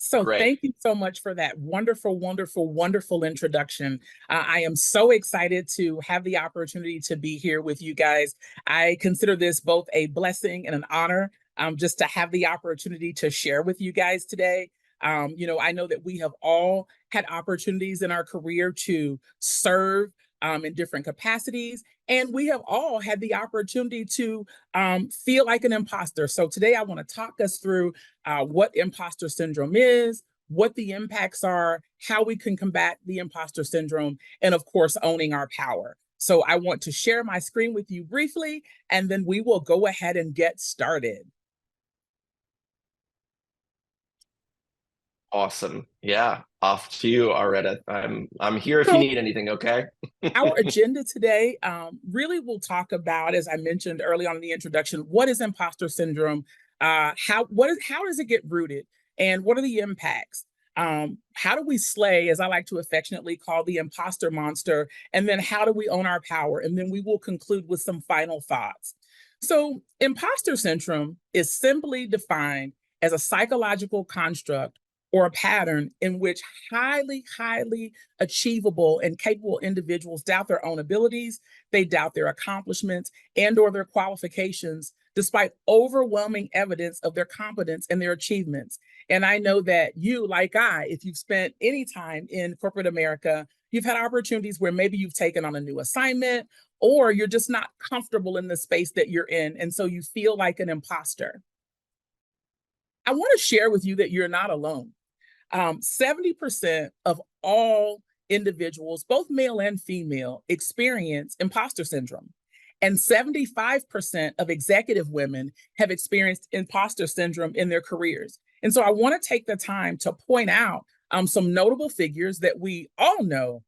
So Great. thank you so much for that wonderful, wonderful, wonderful introduction. I am so excited to have the opportunity to be here with you guys. I consider this both a blessing and an honor, just to have the opportunity to share with you guys today. I know that we have all had opportunities in our career to serve in different capacities, and we have all had the opportunity to feel like an imposter. So today I want to talk us through what imposter syndrome is, what the impacts are, how we can combat the imposter syndrome, and of course, owning our power. So I want to share my screen with you briefly, and then we will go ahead and get started. Awesome. Yeah. Off to you, Areta. I'm here if you So need anything, okay? our agenda today really will talk about, as I mentioned early on in the introduction, what is imposter syndrome? How does it get rooted, and what are the impacts? How do we slay, as I like to affectionately call the imposter monster, and then how do we own our power? And then we will conclude with some final thoughts. So, imposter syndrome is simply defined as a psychological construct or a pattern in which highly achievable and capable individuals doubt their own abilities, they doubt their accomplishments and or their qualifications despite overwhelming evidence of their competence and their achievements. And I know that you, like I, if you've spent any time in corporate America, you've had opportunities where maybe you've taken on a new assignment or you're just not comfortable in the space that you're in. And so you feel like an imposter. I want to share with you that you're not alone. 70% of all individuals, both male and female, experience imposter syndrome. And 75% of executive women have experienced imposter syndrome in their careers. And so I want to take the time to point out some notable figures that we all know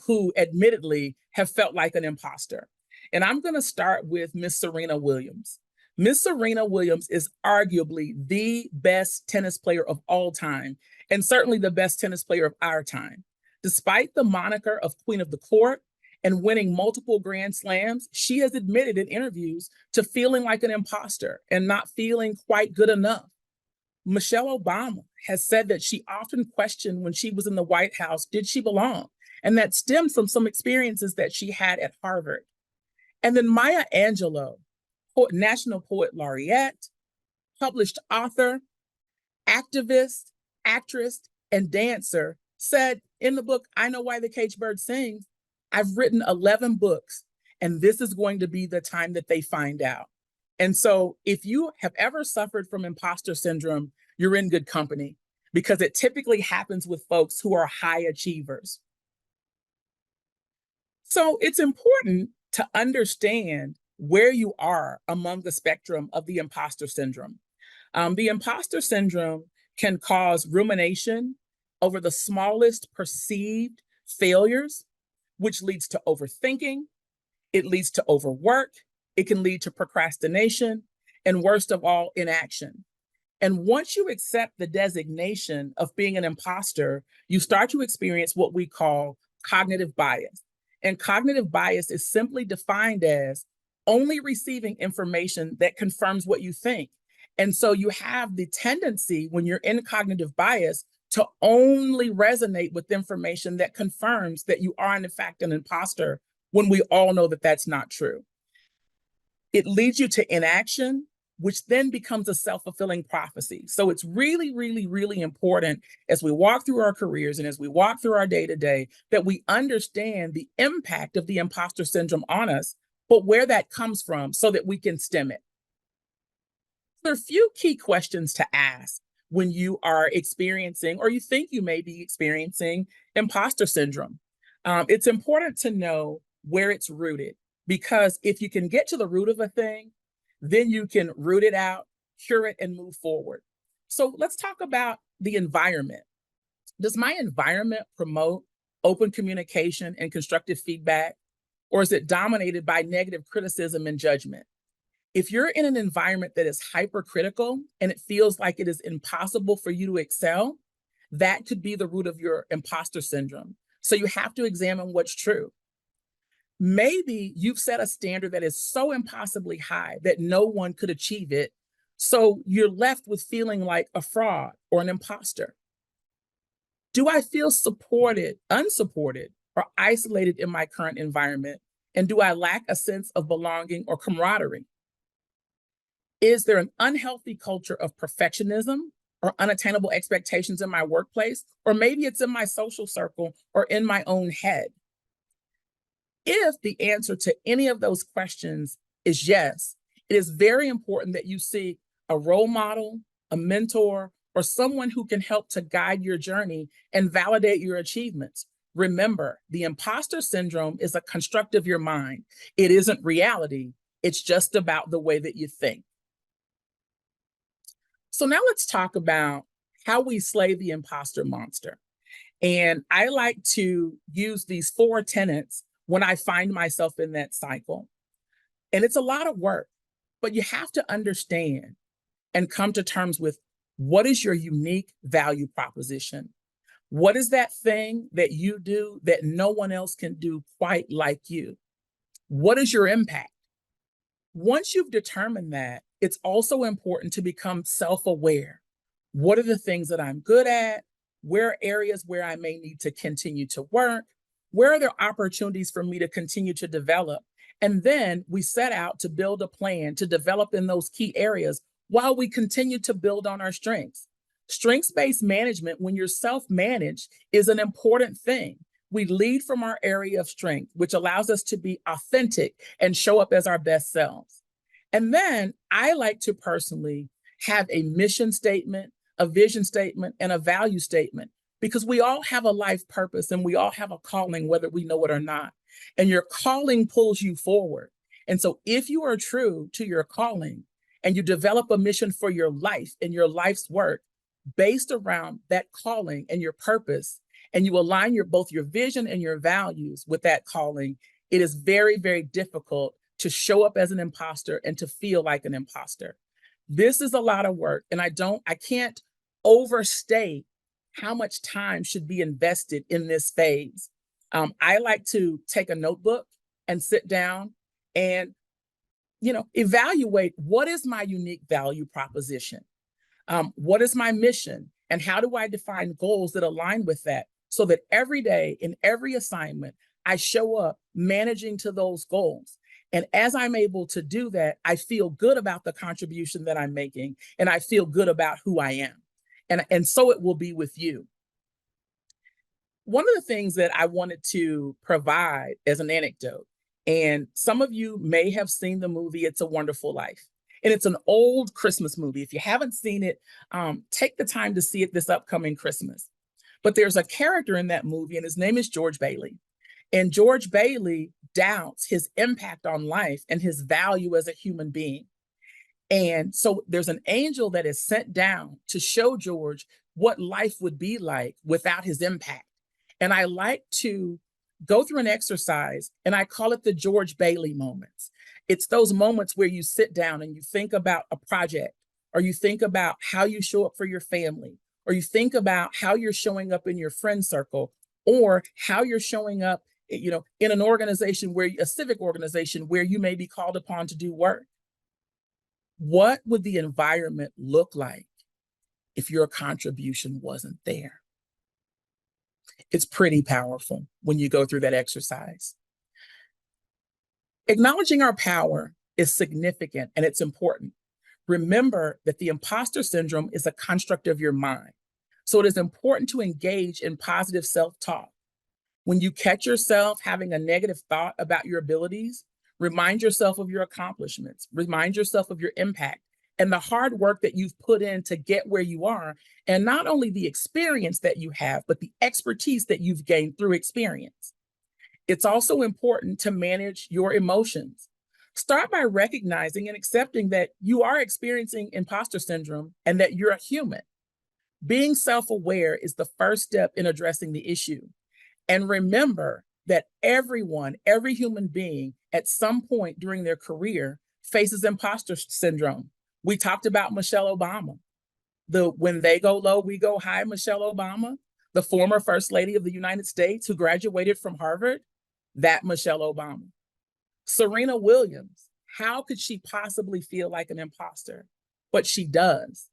who admittedly have felt like an imposter. And I'm going to start with Miss Serena Williams. Miss Serena Williams is arguably the best tennis player of all time, and certainly the best tennis player of our time. Despite the moniker of Queen of the Court and winning multiple Grand Slams, she has admitted in interviews to feeling like an imposter and not feeling quite good enough. Michelle Obama has said that she often questioned when she was in the White House, did she belong? And that stemmed from some experiences that she had at Harvard. And then Maya Angelou, National Poet Laureate, published author, activist, actress, and dancer, said in the book, I Know Why the Caged Bird Sings, I've written 11 books, and this is going to be the time that they find out. And so if you have ever suffered from imposter syndrome, you're in good company because it typically happens with folks who are high achievers. So it's important to understand where you are among the spectrum of the imposter syndrome. The imposter syndrome can cause rumination over the smallest perceived failures, which leads to overthinking. It leads to overwork. It can lead to procrastination, and worst of all, inaction. And once you accept the designation of being an imposter, you start to experience what we call cognitive bias. And cognitive bias is simply defined as only receiving information that confirms what you think. And so you have the tendency when you're in cognitive bias to only resonate with information that confirms that you are in fact an imposter when we all know that that's not true. It leads you to inaction, which then becomes a self-fulfilling prophecy. So it's really important as we walk through our careers and as we walk through our day-to-day that we understand the impact of the imposter syndrome on us, but where that comes from so that we can stem it. There are a few key questions to ask when you are experiencing or you think you may be experiencing imposter syndrome. It's important to know where it's rooted, because if you can get to the root of a thing, then you can root it out, cure it, and move forward. So let's talk about the environment. Does my environment promote open communication and constructive feedback, or is it dominated by negative criticism and judgment? If you're in an environment that is hypercritical and it feels like it is impossible for you to excel, that could be the root of your imposter syndrome. So you have to examine what's true. Maybe you've set a standard that is so impossibly high that no one could achieve it. So you're left with feeling like a fraud or an imposter. Do I feel supported, unsupported, or isolated in my current environment? And do I lack a sense of belonging or camaraderie? Is there an unhealthy culture of perfectionism or unattainable expectations in my workplace? Or maybe it's in my social circle or in my own head. If the answer to any of those questions is yes, it is very important that you seek a role model, a mentor, or someone who can help to guide your journey and validate your achievements. Remember, the imposter syndrome is a construct of your mind. It isn't reality. It's just about the way that you think. So now let's talk about how we slay the imposter monster. And I like to use these 4 tenets when I find myself in that cycle. And it's a lot of work, but you have to understand and come to terms with what is your unique value proposition? What is that thing that you do that no one else can do quite like you? What is your impact? Once you've determined that, it's also important to become self aware. What are the things that I'm good at? Where are areas where I may need to continue to work? Where are there opportunities for me to continue to develop? And then we set out to build a plan to develop in those key areas while we continue to build on our strengths. Strengths based management, when you're self managed, is an important thing. We lead from our area of strength, which allows us to be authentic and show up as our best selves. And then I like to personally have a mission statement, a vision statement, and a value statement because we all have a life purpose and we all have a calling, whether we know it or not. And your calling pulls you forward. And so if you are true to your calling and you develop a mission for your life and your life's work based around that calling and your purpose, and you align both your vision and your values with that calling, it is very, very difficult to show up as an imposter and to feel like an imposter. This is a lot of work, and I can't overstate how much time should be invested in this phase. I like to take a notebook and sit down and, evaluate what is my unique value proposition? What is my mission? And how do I define goals that align with that so that every day in every assignment, I show up managing to those goals? And as I'm able to do that, I feel good about the contribution that I'm making and I feel good about who I am. And so it will be with you. One of the things that I wanted to provide as an anecdote, and some of you may have seen the movie It's a Wonderful Life. And it's an old Christmas movie. If you haven't seen it, take the time to see it this upcoming Christmas. But there's a character in that movie, and his name is George Bailey. And George Bailey doubts his impact on life and his value as a human being. And so there's an angel that is sent down to show George what life would be like without his impact. And I like to go through an exercise, and I call it the George Bailey moments. It's those moments where you sit down and you think about a project, or you think about how you show up for your family, or you think about how you're showing up in your friend circle, or how you're showing up, in an organization a civic organization where you may be called upon to do work. What would the environment look like if your contribution wasn't there? It's pretty powerful when you go through that exercise. Acknowledging our power is significant and it's important. Remember that the imposter syndrome is a construct of your mind. So it is important to engage in positive self-talk. When you catch yourself having a negative thought about your abilities, remind yourself of your accomplishments, remind yourself of your impact and the hard work that you've put in to get where you are, and not only the experience that you have, but the expertise that you've gained through experience. It's also important to manage your emotions. Start by recognizing and accepting that you are experiencing imposter syndrome and that you're a human. Being self-aware is the first step in addressing the issue. And remember that every human being at some point during their career faces imposter syndrome. We talked about Michelle Obama. When they go low, we go high, Michelle Obama, the former First Lady of the United States who graduated from Harvard, that Michelle Obama. Serena Williams, how could she possibly feel like an imposter? But she does.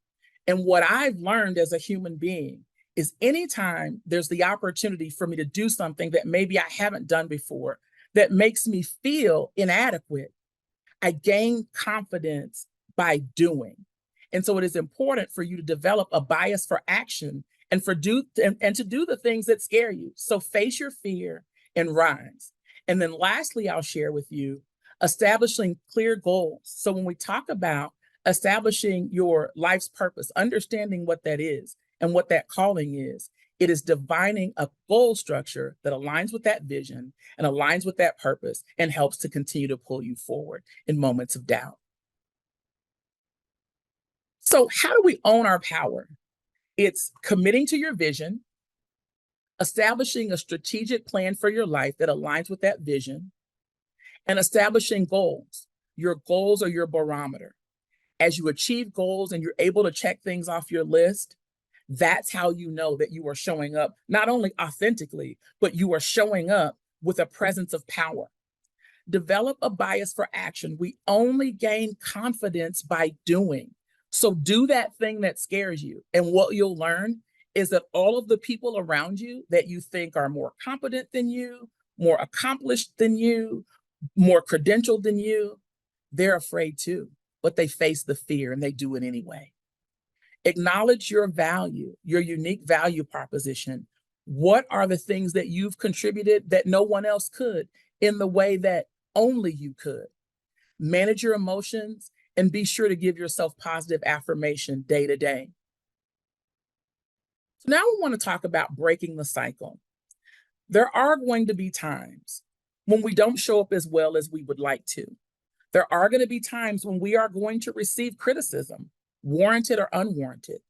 And what I've learned as a human being is anytime there's the opportunity for me to do something that maybe I haven't done before that makes me feel inadequate, I gain confidence by doing. And so it is important for you to develop a bias for action and to do the things that scare you. So face your fear and rise. And then lastly, I'll share with you establishing clear goals. So when we talk about establishing your life's purpose, understanding what that is and what that calling is, it is defining a goal structure that aligns with that vision and aligns with that purpose and helps to continue to pull you forward in moments of doubt. So, how do we own our power? It's committing to your vision, establishing a strategic plan for your life that aligns with that vision, and establishing goals. Your goals are your barometer. As you achieve goals and you're able to check things off your list, that's how you know that you are showing up not only authentically, but you are showing up with a presence of power. Develop a bias for action. We only gain confidence by doing. So do that thing that scares you. And what you'll learn is that all of the people around you that you think are more competent than you, more accomplished than you, more credentialed than you, they're afraid too, but they face the fear and they do it anyway. Acknowledge your value, your unique value proposition. What are the things that you've contributed that no one else could in the way that only you could? Manage your emotions and be sure to give yourself positive affirmation day to day. So now we want to talk about breaking the cycle. There are going to be times when we don't show up as well as we would like to. There are going to be times when we are going to receive criticism, warranted or unwarranted.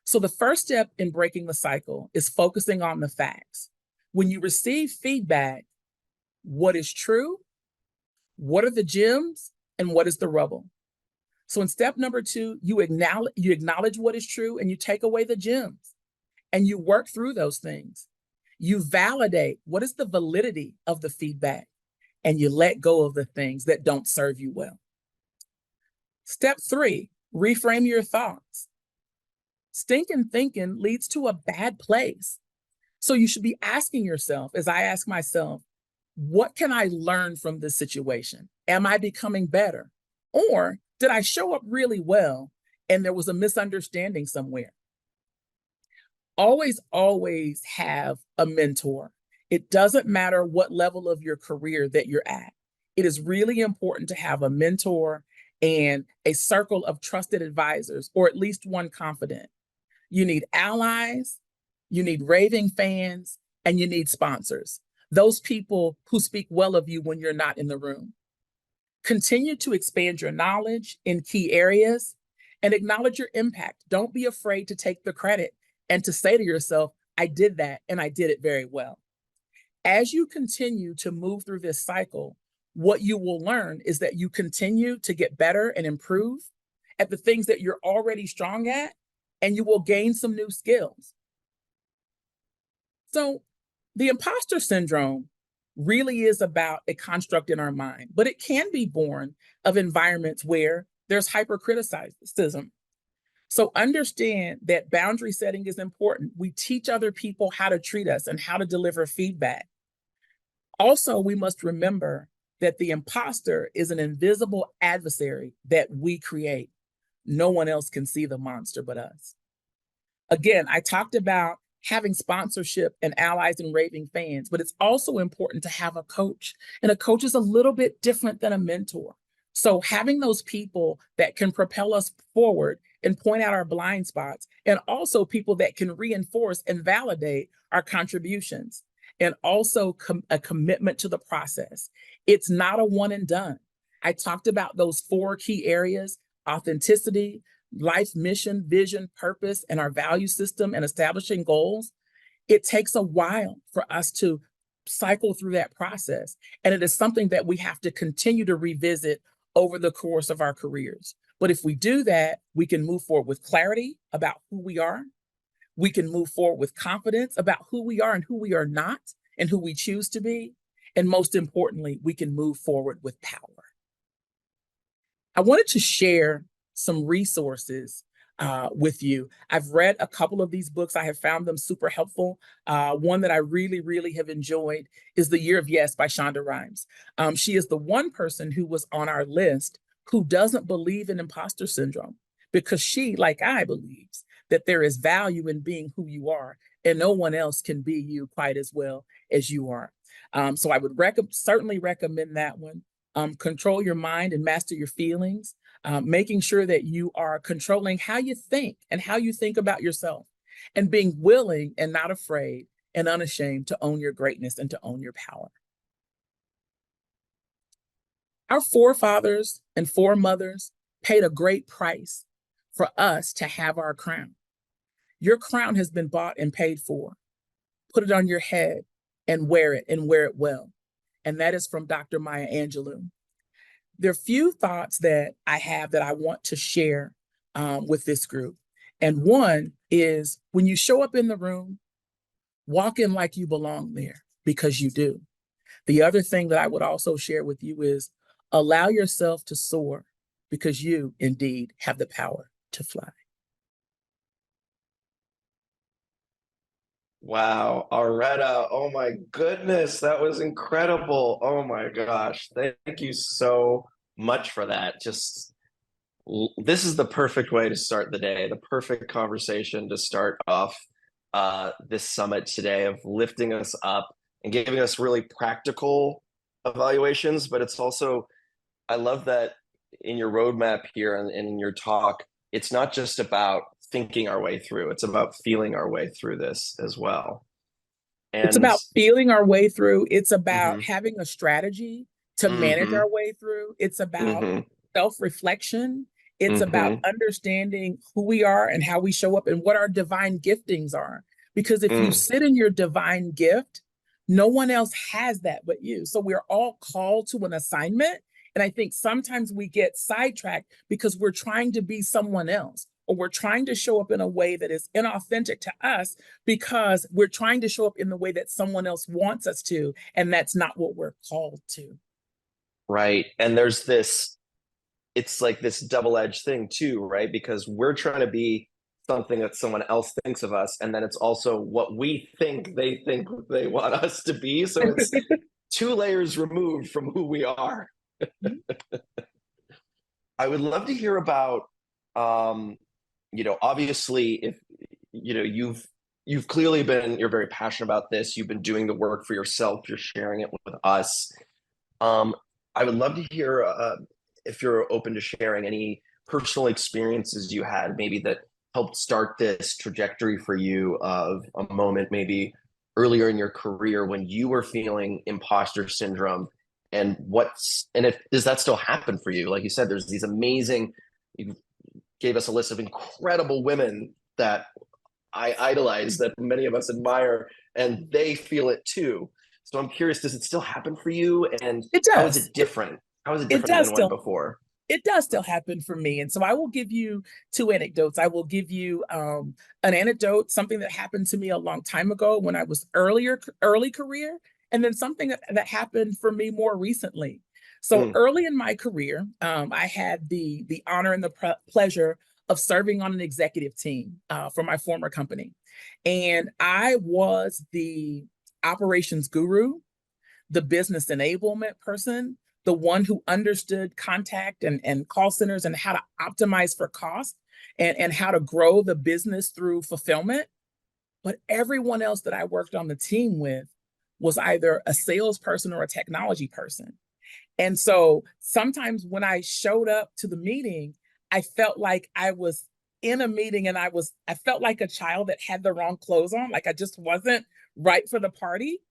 So the first step in breaking the cycle is focusing on the facts. When you receive feedback, what is true, what are the gems, and what is the rubble? So in step number 2, you acknowledge what is true and you take away the gems and you work through those things. You validate what is the validity of the feedback and you let go of the things that don't serve you well. Step 3, reframe your thoughts. Stinking thinking leads to a bad place. So you should be asking yourself, as I ask myself, what can I learn from this situation? Am I becoming better? Or did I show up really well and there was a misunderstanding somewhere? Always have a mentor. It doesn't matter what level of your career that you're at. It is really important to have a mentor and a circle of trusted advisors, or at least one confidant. You need allies, you need raving fans, and you need sponsors. Those people who speak well of you when you're not in the room. Continue to expand your knowledge in key areas and acknowledge your impact. Don't be afraid to take the credit and to say to yourself, I did that and I did it very well. As you continue to move through this cycle, what you will learn is that you continue to get better and improve at the things that you're already strong at, and you will gain some new skills. So the imposter syndrome really is about a construct in our mind, but it can be born of environments where there's hypercriticism. So understand that boundary setting is important. We teach other people how to treat us and how to deliver feedback. Also, we must remember that the imposter is an invisible adversary that we create. No one else can see the monster but us. Again, I talked about having sponsorship and allies and raving fans, but it's also important to have a coach. And a coach is a little bit different than a mentor. So having those people that can propel us forward and point out our blind spots, and also people that can reinforce and validate our contributions, and also a commitment to the process. It's not a one and done. I talked about those 4 key areas: authenticity, life mission, vision, purpose, and our value system, and establishing goals. It takes a while for us to cycle through that process. And it is something that we have to continue to revisit over the course of our careers. But if we do that, we can move forward with clarity about who we are. We can move forward with confidence about who we are and who we are not, and who we choose to be. And most importantly, we can move forward with power. I wanted to share some resources with you. I've read a couple of these books. I have found them super helpful. One that I really, really have enjoyed is The Year of Yes by Shonda Rhimes. She is the one person who was on our list who doesn't believe in imposter syndrome because she, like I, believes that there is value in being who you are and no one else can be you quite as well as you are. So I would certainly recommend that one. Control Your Mind and Master Your Feelings, making sure that you are controlling how you think and how you think about yourself, and being willing and not afraid and unashamed to own your greatness and to own your power. Our forefathers and foremothers paid a great price for us to have our crown. Your crown has been bought and paid for. Put it on your head and wear it well. And that is from Dr. Maya Angelou. There are few thoughts that I have that I want to share with this group. And one is, when you show up in the room, walk in like you belong there, because you do. The other thing that I would also share with you is, allow yourself to soar, because you indeed have the power to fly. Wow, Aretta, oh my goodness, that was incredible. Oh my gosh, thank you so much for that. This is the perfect way to start the day, the perfect conversation to start off this summit today, of lifting us up and giving us really practical evaluations. But it's also, I love that in your roadmap here and in your talk, it's not just about thinking our way through, it's about feeling our way through this as well. It's And about feeling our way through. It's about mhm, having a strategy to manage mhm, our way through. It's about mhm, self-reflection. It's about mhm, understanding who we are and how we show up and what our divine giftings are. Because if you mm, sit in your divine gift, no one else has that but you. So we're all called to an assignment. And I think sometimes we get sidetracked because we're trying to be someone else, or we're trying to show up in a way that is inauthentic to us because we're trying to show up in the way that someone else wants us to. And that's not what we're called to. right. And there's this, it's like this double-edged thing too, right? Because we're trying to be something that someone else thinks of us, and then it's also what we think they want us to be. So it's two layers removed from who we are. I would love to hear about, um, obviously, if you've clearly been, you're very passionate about this. You've been doing the work for yourself. You're sharing it with us. Um, I would love to hear if you're open to sharing any personal experiences you had, maybe that helped start this trajectory for you, of a moment maybe earlier in your career when you were feeling imposter syndrome, and if does that still happen for you? Like you said, there's these amazing, you gave us a list of incredible women that I idolize, that many of us admire, and they feel it too. So I'm curious, does it still happen for you? And It how is does. it different? How is it It different does than when still before? it does still happen for me. And so I will give you two anecdotes. I will give you an anecdote, something that happened to me a long time ago when I was early career, and then something that happened for me more recently. So Mm, early in my career, I had the honor and the pleasure of serving on an executive team for my former company. And I was the operations guru, the business enablement person, the one who understood contact and call centers and how to optimize for cost and how to grow the business through fulfillment. But everyone else that I worked on the team with was either a salesperson or a technology person. And so sometimes when I showed up to the meeting, I felt like I was in a meeting and I felt like a child that had the wrong clothes on, like I just wasn't right for the party.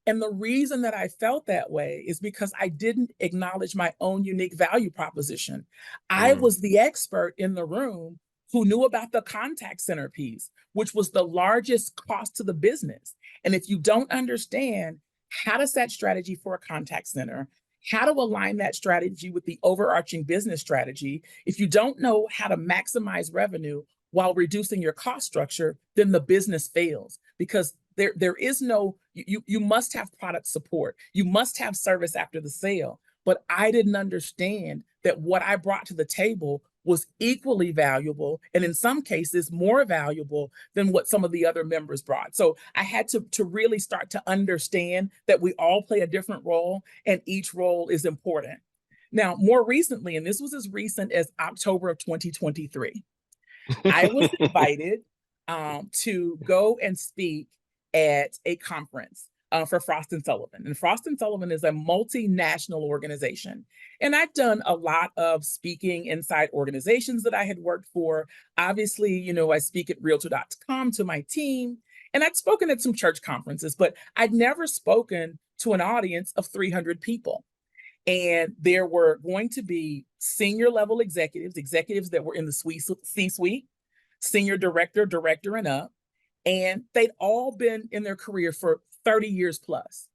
And the reason that I felt that way is because I didn't acknowledge my own unique value proposition. I mm, was the expert in the room who knew about the contact center piece, which was the largest cost to the business. And if you don't understand how to set strategy for a contact center, how to align that strategy with the overarching business strategy, if you don't know how to maximize revenue while reducing your cost structure, then the business fails, because there is no, you must have product support, you must have service after the sale. But I didn't understand that what I brought to the table was equally valuable, and in some cases more valuable than what some of the other members brought. So I had to really start to understand that we all play a different role and each role is important. Now, more recently, and this was as recent as October of 2023, I was invited to go and speak at a conference for Frost and Sullivan. And Frost and Sullivan is a multinational organization. And I've done a lot of speaking inside organizations that I had worked for. Obviously, you know, I speak at realtor.com to my team, and I'd spoken at some church conferences, but I'd never spoken to an audience of 300 people. And there were going to be senior level executives, executives that were in the C-suite, senior director, director, and up. And they'd all been in their career for 30 years plus.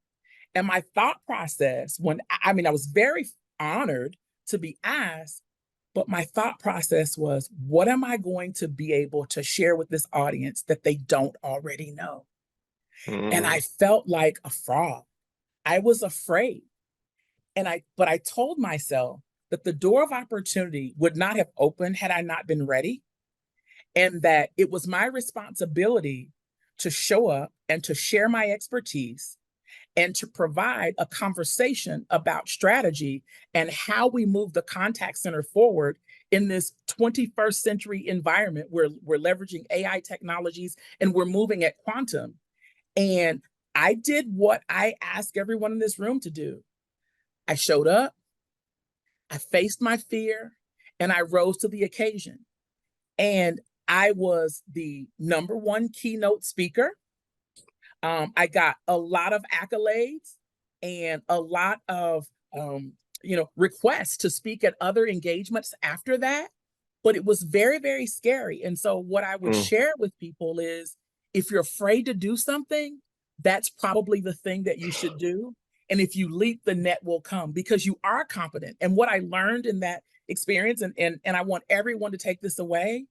And my thought process, I was very honored to be asked, but my thought process was, what am I going to be able to share with this audience that they don't already know? And I felt like a fraud. I was afraid. But I told myself that the door of opportunity would not have opened had I not been ready, and that it was my responsibility to show up and to share my expertise and to provide a conversation about strategy and how we move the contact center forward in this 21st century environment where we're leveraging AI technologies and we're moving at quantum. And I did what I ask everyone in this room to do. I showed up, I faced my fear, and I rose to the occasion. And I was the #1 keynote speaker. I got a lot of accolades and a lot of requests to speak at other engagements after that. But it was very, very scary. And so what I would share with people is, if you're afraid to do something, that's probably the thing that you should do. And if you leap, the net will come because you are competent. And what I learned in that experience, and I want everyone to take this away,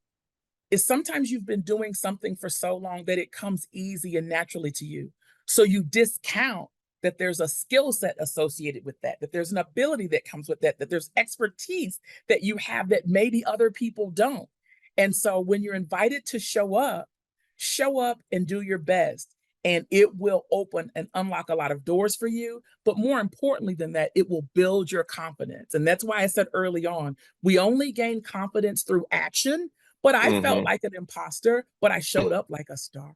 is sometimes you've been doing something for so long that it comes easy and naturally to you. So you discount that there's a skill set associated with that, that there's an ability that comes with that, that there's expertise that you have that maybe other people don't. And so when you're invited to show up and do your best. And it will open and unlock a lot of doors for you. But more importantly than that, it will build your confidence. And that's why I said early on, we only gain confidence through action. But I felt like an imposter, but I showed up like a star.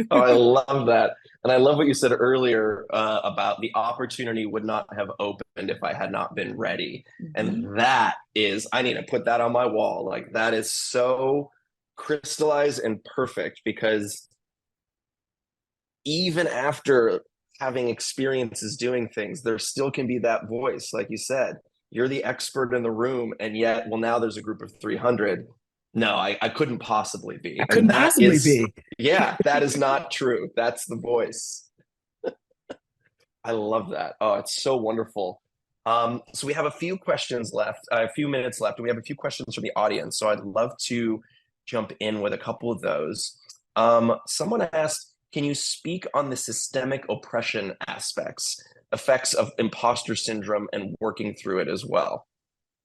Oh, I love that. And I love what you said earlier about the opportunity would not have opened if I had not been ready. And that is, I need to put that on my wall. Like, that is so crystallized and perfect, because even after having experiences doing things, there still can be that voice. Like you said, you're the expert in the room, and yet, well, now there's a group of 300. No, I couldn't possibly be. I couldn't possibly be. Yeah, that is not true. That's the voice. I love that. Oh, it's so wonderful. So we have a few questions left, a few minutes left, and we have a few questions from the audience. So I'd love to jump in with a couple of those. Someone asked, can you speak on the systemic oppression effects of imposter syndrome and working through it as well?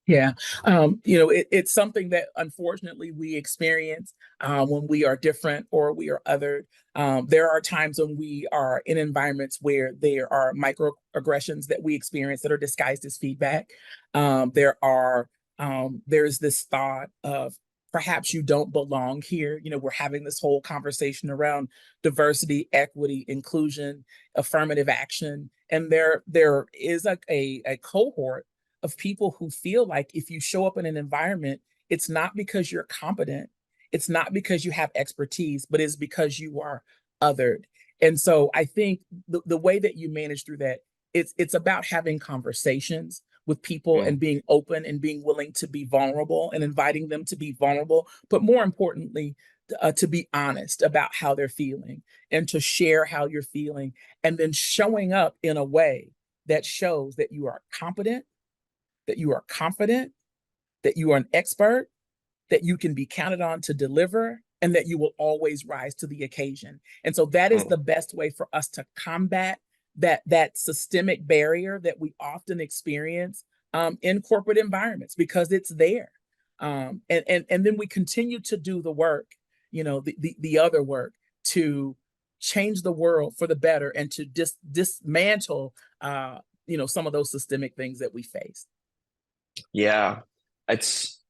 Yeah, it's something that unfortunately we experience when we are different or we are othered. There are times when we are in environments where there are microaggressions that we experience that are disguised as feedback. There's this thought of, perhaps you don't belong here. You know, we're having this whole conversation around diversity, equity, inclusion, affirmative action, and there is a cohort of people who feel like if you show up in an environment, it's not because you're competent, it's not because you have expertise, but it's because you are othered. And so I think the way that you manage through that, it's about having conversations with people and being open and being willing to be vulnerable and inviting them to be vulnerable, but more importantly, to be honest about how they're feeling and to share how you're feeling, and then showing up in a way that shows that you are competent, that you are confident, that you are an expert, that you can be counted on to deliver, and that you will always rise to the occasion. And so that is the best way for us to combat that systemic barrier that we often experience in corporate environments because it's there. And then we continue to do the work, the other work to change the world for the better and to dismantle, some of those systemic things that we face. Yeah. It's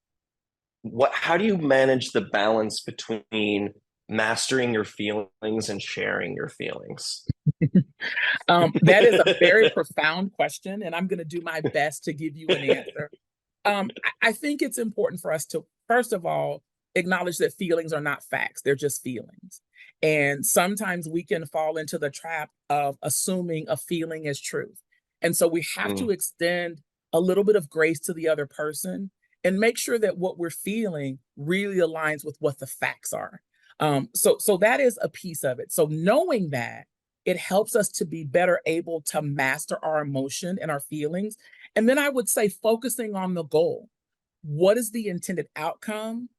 how do you manage the balance between mastering your feelings and sharing your feelings? That is a very profound question, and I'm going to do my best to give you an answer. I think it's important for us to, first of all, acknowledge that feelings are not facts, they're just feelings. And sometimes we can fall into the trap of assuming a feeling is truth. And so we have to Mm, extend a little bit of grace to the other person and make sure that what we're feeling really aligns with what the facts are. So that is a piece of it. So knowing that, it helps us to be better able to master our emotion and our feelings. And then I would say focusing on the goal. What is the intended outcome?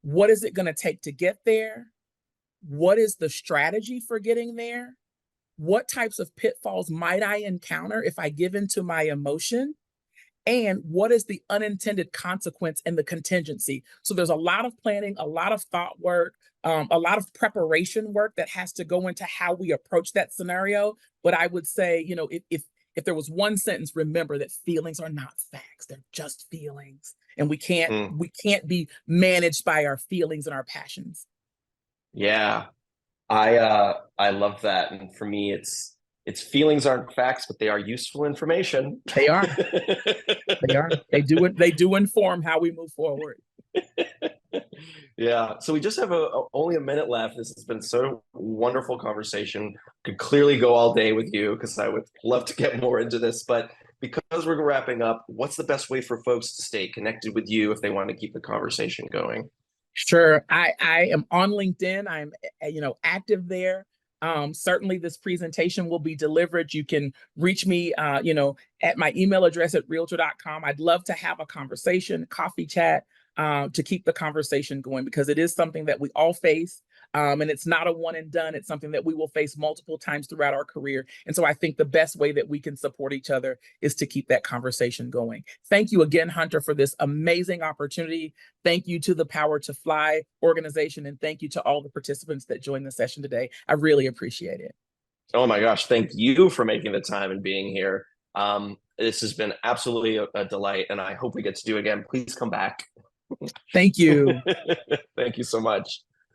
What is it going to take to get there? What is the strategy for getting there? What types of pitfalls might I encounter if I give into my emotion? And what is the unintended consequence and the contingency? So there's a lot of planning, a lot of thought work, a lot of preparation work that has to go into how we approach that scenario. But I would say, if there was one sentence, remember that feelings are not facts; they're just feelings, and we can't mm. we can't be managed by our feelings and our passions. Yeah. I love that. And for me, it's feelings aren't facts, but they are useful information. They are. They are. They do inform how we move forward. Yeah. So we just have only a minute left. This has been so wonderful conversation. Could clearly go all day with you because I would love to get more into this. But because we're wrapping up, what's the best way for folks to stay connected with you if they want to keep the conversation going? Sure. I am on LinkedIn. I'm active there. Certainly this presentation will be delivered. You can reach me at my email address at realtor.com. I'd love to have a conversation, coffee chat, to keep the conversation going because it is something that we all face. And it's not a one and done. It's something that we will face multiple times throughout our career. And so I think the best way that we can support each other is to keep that conversation going. Thank you again, Hunter, for this amazing opportunity. Thank you to the Power to Fly organization, and thank you to all the participants that joined the session today. I really appreciate it. Oh my gosh, thank you for making the time and being here. This has been absolutely a delight, and I hope we get to do it again. Please come back. Thank you. Thank you so much.